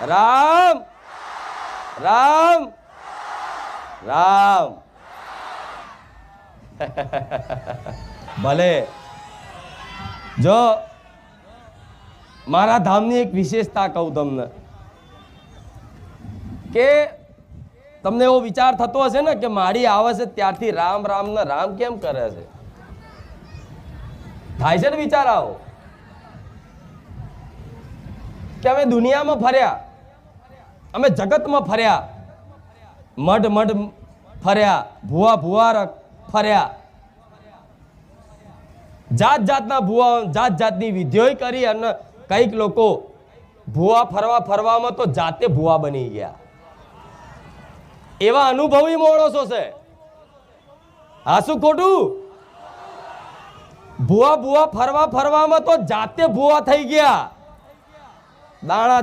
રામ રામ રામ. ભલે જો મારા ધામની એક વિશેષતા કહું તમને કે તમને એવો વિચાર થતો હશે ને કે મારી આવે છે ત્યારથી રામ રામ ને રામ કેમ કરે છે? થાય છે ને વિચાર આવો કે અમે દુનિયામાં ફર્યા, અમે જગતમાં ફર્યા, મઢ મઢ ફર્યા, ભુવા ભુવા ફર્યા, જાત જાતના ભુવા જાત જાતની વિધિઓ કરી અને કઈક લોકો ભુવા ફરવામાં તો જાતે ભુવા બની ગયા. એવા અનુભવી માણસો છે. હા શું ખોટું? ભુવા ફરવામાં તો જાતે ભુવા થઈ ગયા. દાણા